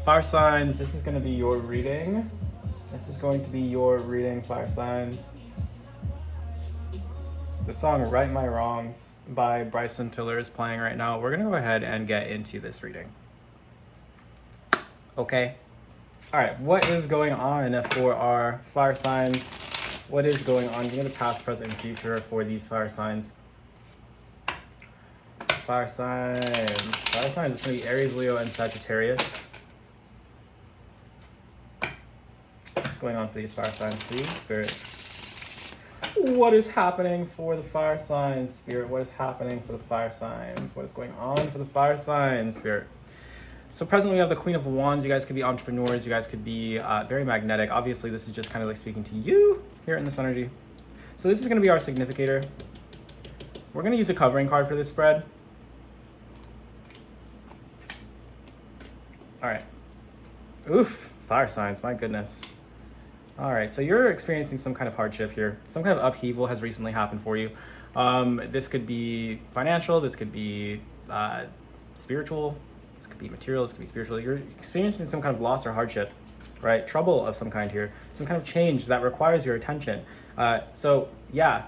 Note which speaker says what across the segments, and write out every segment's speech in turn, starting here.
Speaker 1: Fire signs, this is going to be your reading. This is going to be your reading, fire signs. The song Right My Wrongs by Bryson Tiller is playing right now. We're going to go ahead and get into this reading. Okay. All right, what is going on for our fire signs? What is going on? Give me the past, present, and future for these fire signs. Fire signs. Fire signs, it's going to be Aries, Leo, and Sagittarius. What's going on for these fire signs, please, Spirit? What is happening for the fire signs, Spirit? What is happening for the fire signs? What is going on for the fire signs, Spirit? So presently we have the Queen of Wands. You guys could be entrepreneurs. You guys could be very magnetic. Obviously, this is just kind of like speaking to you here in this energy. So this is going to be our significator. We're going to use a covering card for this spread. All right. Oof, fire signs, my goodness. All right, so you're experiencing some kind of hardship here. Some kind of upheaval has recently happened for you. This could be financial, this could be spiritual, this could be material, this could be spiritual. You're experiencing some kind of loss or hardship, right? Trouble of some kind here. Some kind of change that requires your attention. So yeah,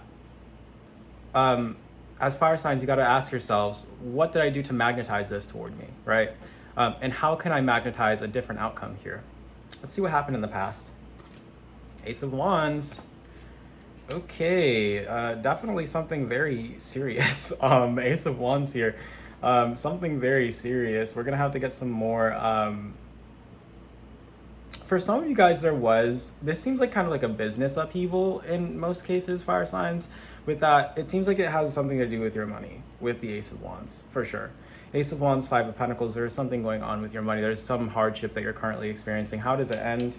Speaker 1: as fire signs, you got to ask yourselves, what did I do to magnetize this toward me, right? And how can I magnetize a different outcome here? Let's see what happened in the past. Ace of Wands. Okay, definitely something very serious. Ace of Wands here. Something very serious. We're gonna have to get some more. For some of you guys, this seems like kind of like a business upheaval in most cases, fire signs. With that, it seems like it has something to do with your money, with the Ace of Wands, for sure. Ace of Wands, Five of Pentacles, there's something going on with your money. There's some hardship that you're currently experiencing. How does it end?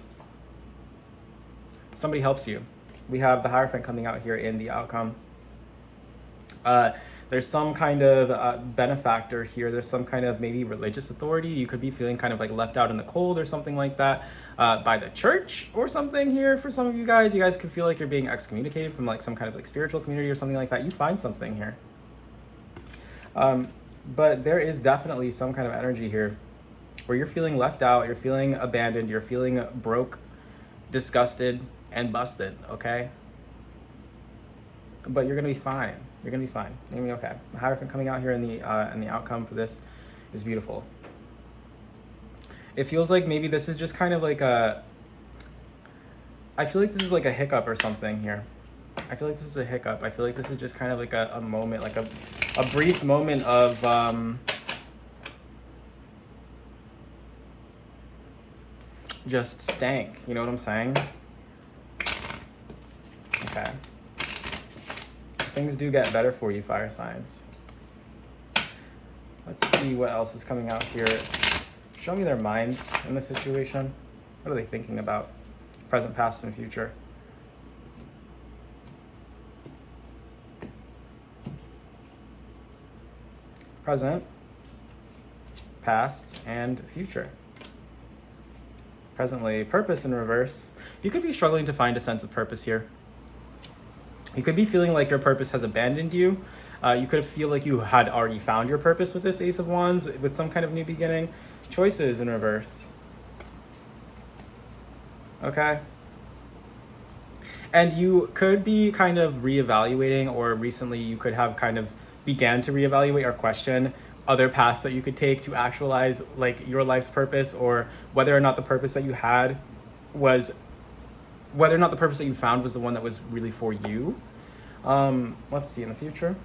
Speaker 1: Somebody helps you. We have the Hierophant coming out here in the outcome. There's some kind of benefactor here. There's some kind of maybe religious authority. You could be feeling kind of like left out in the cold or something like that by the church or something here for some of you guys. You guys could feel like you're being excommunicated from like some kind of like spiritual community or something like that. You find something here. But there is definitely some kind of energy here where you're feeling left out, you're feeling abandoned, you're feeling broke, disgusted, and busted, okay? But you're gonna be fine. You're gonna be fine. You're gonna be okay. The Hierophant coming out here in the outcome for this is beautiful. It feels like maybe this is just kind of like I feel like this is like a hiccup or something here. I feel like this is a hiccup. I feel like this is just kind of like a moment, like a brief moment of just stank. You know what I'm saying? Okay. Things do get better for you, fire signs. Let's see what else is coming out here. Show me their minds in this situation. What are they thinking about? Present, past, and future. Present, past, and future. Presently, purpose in reverse. You could be struggling to find a sense of purpose here. You could be feeling like your purpose has abandoned you. You could feel like you had already found your purpose with this Ace of Wands, with some kind of new beginning. Choices in reverse. Okay. And you could be kind of reevaluating, or recently you could have kind of began to reevaluate or question other paths that you could take to actualize like your life's purpose, or whether or not the purpose that you had was, whether or not the purpose that you found was the one that was really for you. Let's see in the future.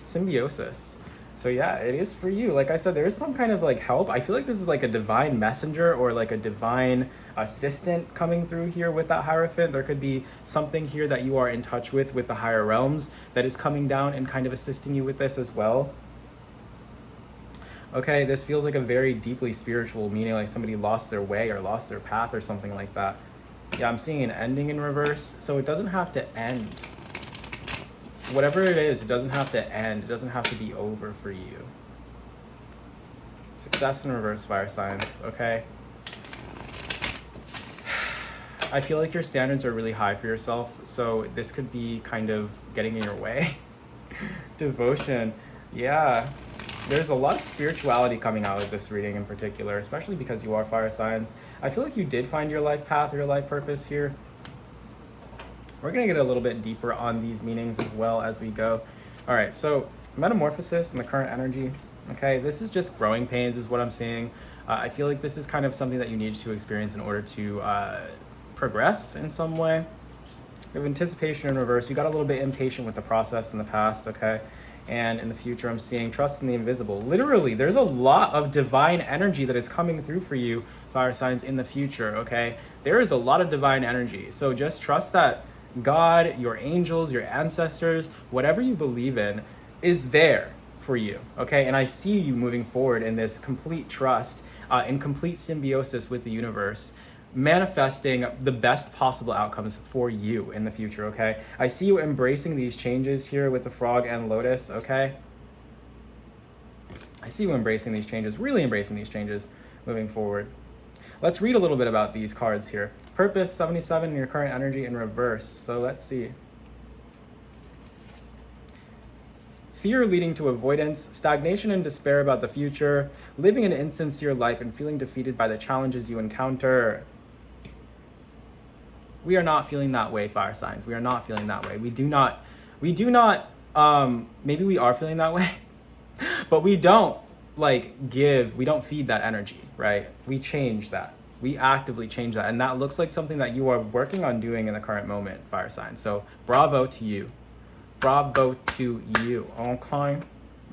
Speaker 1: Symbiosis. So yeah, it is for you. Like I said, there is some kind of like help. I feel like this is like a divine messenger or like a divine assistant coming through here with that Hierophant. There could be something here that you are in touch with the higher realms that is coming down and kind of assisting you with this as well. Okay, this feels like a very deeply spiritual meaning, like somebody lost their way or lost their path or something like that. Yeah, I'm seeing an ending in reverse, so it doesn't have to end. Whatever it is, it doesn't have to end. It doesn't have to be over for you. Success in reverse, fire signs, okay? I feel like your standards are really high for yourself, so this could be kind of getting in your way. Devotion, yeah. There's a lot of spirituality coming out of this reading in particular, especially because you are fire signs. I feel like you did find your life path or your life purpose here. We're going to get a little bit deeper on these meanings as well as we go. All right, so metamorphosis and the current energy. Okay, this is just growing pains is what I'm seeing. I feel like this is kind of something that you need to experience in order to progress in some way. We have anticipation in reverse. You got a little bit impatient with the process in the past, okay? And in the future, I'm seeing trust in the invisible. Literally, there's a lot of divine energy that is coming through for you, fire signs, in the future, okay? There is a lot of divine energy. So just trust that God, your angels, your ancestors, whatever you believe in, is there for you, okay? And I see you moving forward in this complete trust, in complete symbiosis with the universe, manifesting the best possible outcomes for you in the future, okay? I see you embracing these changes here with the frog and lotus, okay? I see you embracing these changes, really embracing these changes moving forward. Let's read a little bit about these cards here. Purpose, 77, your current energy in reverse. So let's see. Fear leading to avoidance, stagnation and despair about the future, living an insincere life and feeling defeated by the challenges you encounter. We are not feeling that way, fire signs. We are not feeling that way. We do not, maybe we are feeling that way, but we don't we don't feed that energy, right? We change that. We actively change that. And that looks like something that you are working on doing in the current moment, fire signs. So bravo to you. Bravo to you, okay?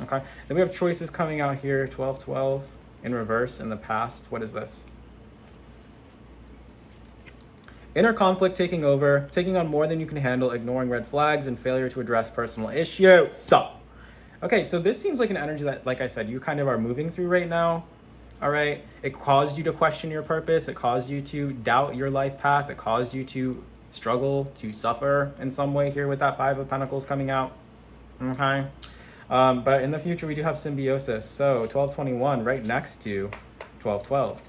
Speaker 1: Okay, then we have choices coming out here, 12-12 in reverse in the past. What is this? Inner conflict taking over, taking on more than you can handle, ignoring red flags, and failure to address personal issues. Okay, so this seems like an energy that, like I said, you kind of are moving through right now. All right, it caused you to question your purpose. It caused you to doubt your life path. It caused you to struggle, to suffer in some way here with that Five of Pentacles coming out. Okay, but in the future we do have symbiosis. So 1221 right next to 1212.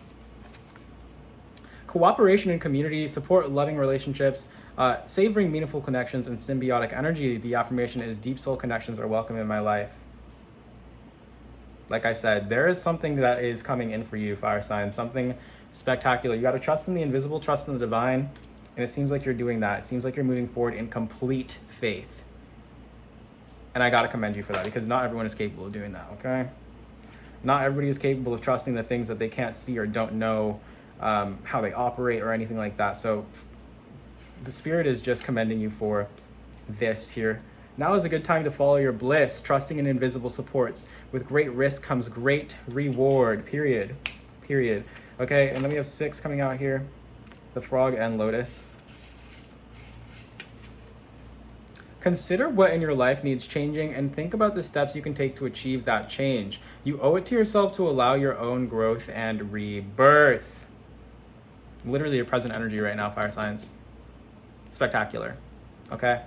Speaker 1: Cooperation in community, support loving relationships, savoring meaningful connections, and symbiotic energy. The affirmation is deep soul connections are welcome in my life. Like I said, there is something that is coming in for you, fire signs, something spectacular. You got to trust in the invisible, trust in the divine, and it seems like you're doing that. It seems like you're moving forward in complete faith. And I got to commend you for that, because not everyone is capable of doing that, okay? Not everybody is capable of trusting the things that they can't see or don't know how they operate or anything like that. So the spirit is just commending you for this here. Now is a good time to follow your bliss, trusting in invisible supports. With great risk comes great reward, period. Okay, and then we have 6 coming out here, the frog and lotus. Consider what in your life needs changing and think about the steps you can take to achieve that change. You owe it to yourself to allow your own growth and rebirth. Literally your present energy right now, fire signs. Spectacular, okay?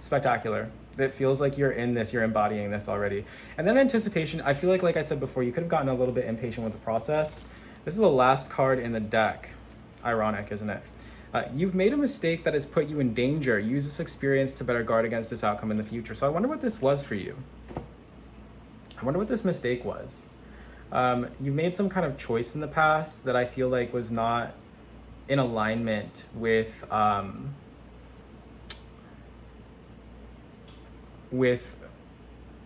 Speaker 1: Spectacular. It feels like you're in this, you're embodying this already. And then anticipation, I feel like I said before, you could have gotten a little bit impatient with the process. This is the last card in the deck. Ironic, isn't it? You've made a mistake that has put you in danger. Use this experience to better guard against this outcome in the future. So I wonder what this was for you. I wonder what this mistake was. You made some kind of choice in the past that I feel like was not in alignment with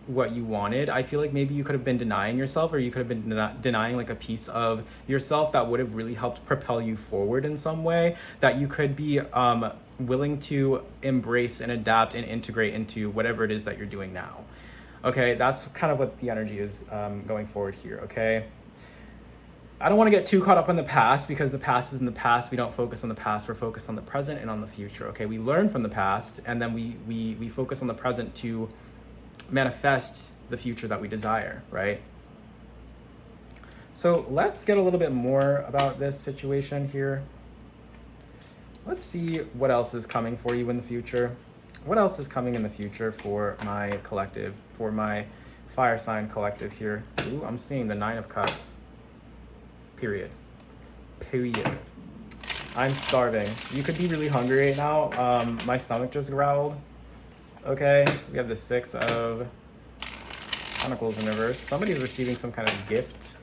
Speaker 1: what you wanted. I feel like maybe you could have been denying yourself, or you could have been denying like a piece of yourself that would have really helped propel you forward in some way, that you could be willing to embrace and adapt and integrate into whatever it is that you're doing now. Okay, that's kind of what the energy is going forward here, okay? I don't want to get too caught up in the past, because the past is in the past. We don't focus on the past. We're focused on the present and on the future, okay? We learn from the past, and then we focus on the present to manifest the future that we desire, right? So let's get a little bit more about this situation here. Let's see what else is coming for you in the future. What else is coming in the future for my collective, for my fire sign collective here? Ooh, I'm seeing the 9 of Cups. Period. I'm starving. You could be really hungry right now. My stomach just growled. Okay, we have the 6 of Pentacles in reverse. Somebody's receiving some kind of gift.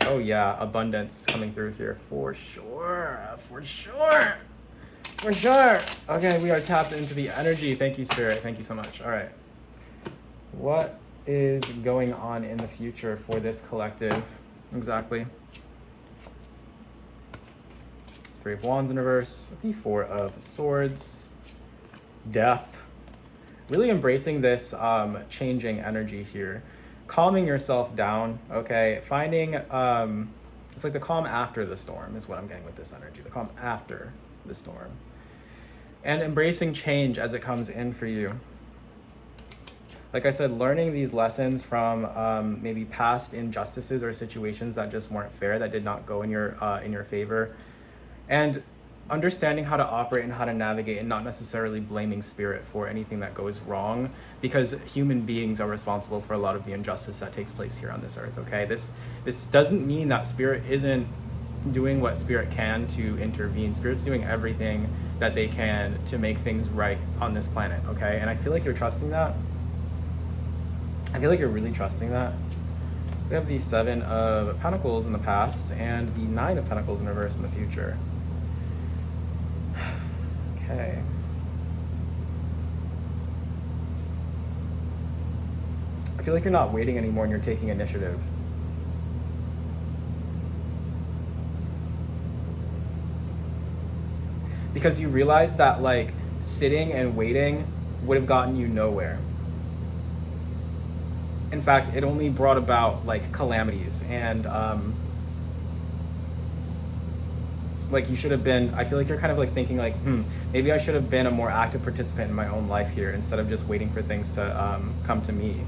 Speaker 1: Oh yeah, abundance coming through here for sure, for sure, for sure. Okay, we are tapped into the energy. Thank you, Spirit. Thank you so much. All right. What is going on in the future for this collective? Exactly. Three of Wands in reverse, the Four of Swords, Death. Really embracing this changing energy here. Calming yourself down, okay? Finding, it's like the calm after the storm is what I'm getting with this energy. The calm after the storm. And embracing change as it comes in for you. Like I said, learning these lessons from maybe past injustices or situations that just weren't fair, that did not go in your favor. And understanding how to operate and how to navigate, and not necessarily blaming spirit for anything that goes wrong, because human beings are responsible for a lot of the injustice that takes place here on this earth, okay? This doesn't mean that spirit isn't doing what spirit can to intervene. Spirit's doing everything that they can to make things right on this planet, okay? And I feel like you're trusting that. I feel like you're really trusting that. We have the Seven of Pentacles in the past and the Nine of Pentacles in reverse in the future. Okay. I feel like you're not waiting anymore and you're taking initiative. Because you realize that like sitting and waiting would have gotten you nowhere. In fact, it only brought about like calamities and like you should have been, I feel like you're kind of like thinking like, maybe I should have been a more active participant in my own life here instead of just waiting for things to come to me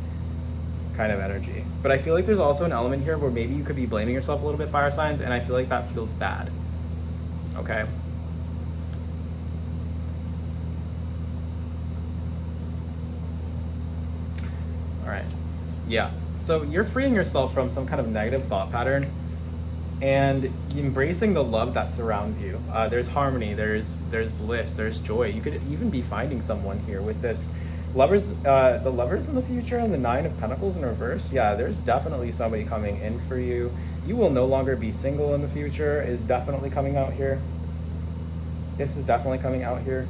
Speaker 1: kind of energy. But I feel like there's also an element here where maybe you could be blaming yourself a little bit, fire signs, and I feel like that feels bad. Okay. All right. Yeah. So you're freeing yourself from some kind of negative thought pattern and embracing the love that surrounds you. There's harmony, there's bliss, there's joy. You could even be finding someone here with this lovers, the lovers in the future and the Nine of Pentacles in reverse. Yeah, there's definitely somebody coming in for you. You will no longer be single in the future is definitely coming out here. This is definitely coming out here.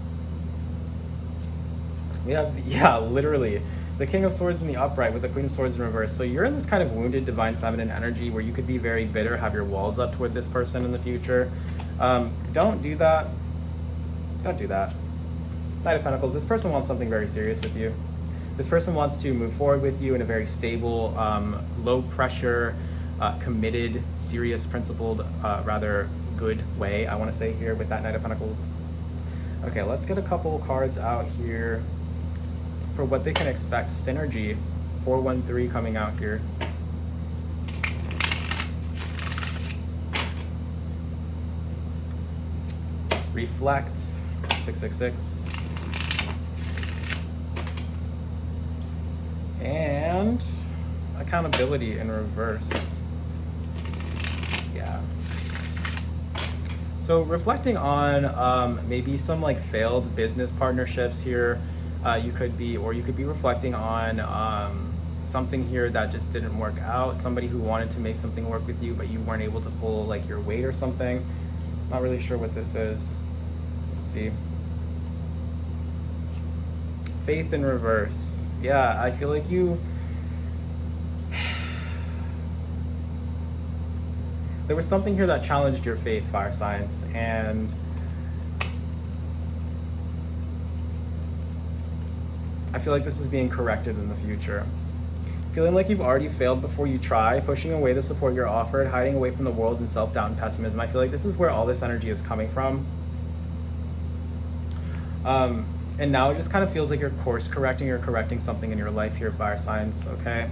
Speaker 1: We have, yeah, literally the King of Swords in the upright with the Queen of Swords in reverse. So you're in this kind of wounded divine feminine energy where you could be very bitter, have your walls up toward this person in the future. Don't do that. Don't do that. Knight of Pentacles, this person wants something very serious with you. This person wants to move forward with you in a very stable, low pressure, committed, serious, principled, rather good way, I want to say here with that Knight of Pentacles. Okay, let's get a couple cards out here for what they can expect. Synergy, 413 coming out here. Reflect, 666. And accountability in reverse. Yeah. So reflecting on maybe some like failed business partnerships here. You could be reflecting on something here that just didn't work out. Somebody who wanted to make something work with you, but you weren't able to pull like your weight or something. Not really sure what this is. Let's see. Faith in reverse. Yeah, I feel like you... There was something here that challenged your faith, fire signs, and I feel like this is being corrected in the future. Feeling like you've already failed before you try, pushing away the support you're offered, hiding away from the world in self-doubt and pessimism. I feel like this is where all this energy is coming from. And now it just kind of feels like you're course correcting, you're correcting something in your life here, fire signs, okay?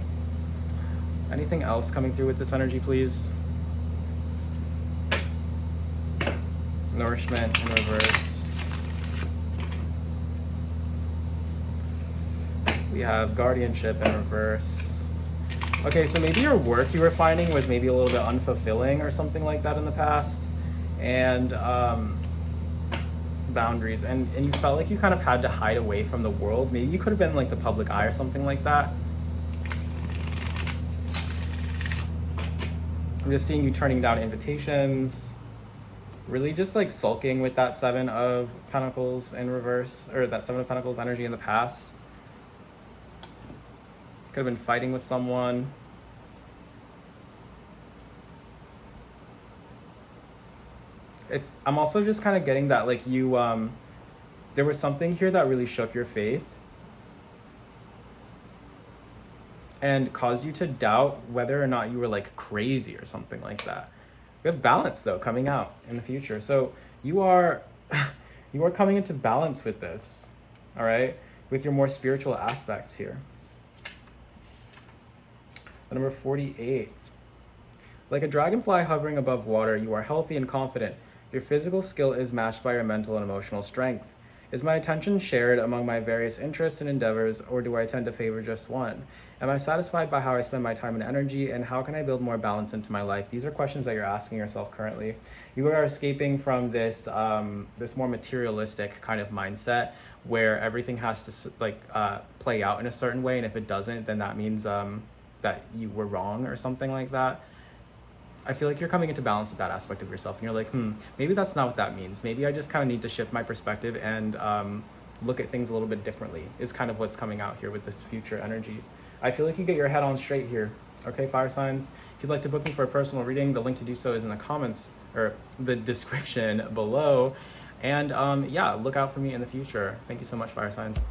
Speaker 1: Anything else coming through with this energy, please? Nourishment in reverse. We have guardianship in reverse. Okay, so maybe your work you were finding was maybe a little bit unfulfilling or something like that in the past. And boundaries, and you felt like you kind of had to hide away from the world. Maybe you could have been like the public eye or something like that. I'm just seeing you turning down invitations, really just like sulking with that Seven of Pentacles in reverse, or that Seven of Pentacles energy in the past. Could have been fighting with someone. I'm also just kind of getting that like you there was something here that really shook your faith and caused you to doubt whether or not you were like crazy or something like that. We have balance though coming out in the future. So you are you are coming into balance with this, all right? With your more spiritual aspects here. The number 48. Like a dragonfly hovering above water, you are healthy and confident. Your physical skill is matched by your mental and emotional strength. Is my attention shared among my various interests and endeavors, or do I tend to favor just one? Am I satisfied by how I spend my time and energy, and how can I build more balance into my life? These are questions that you're asking yourself currently. You are escaping from this this more materialistic kind of mindset where everything has to play out in a certain way, and if it doesn't, then that means that you were wrong or something like that. I feel like you're coming into balance with that aspect of yourself, and you're like, maybe that's not what that means. Maybe I just kind of need to shift my perspective and look at things a little bit differently, is kind of what's coming out here with this future energy. I feel like you get your head on straight here. Okay, fire signs. If you'd like to book me for a personal reading, the link to do so is in the comments or the description below. And yeah, look out for me in the future. Thank you so much, fire signs.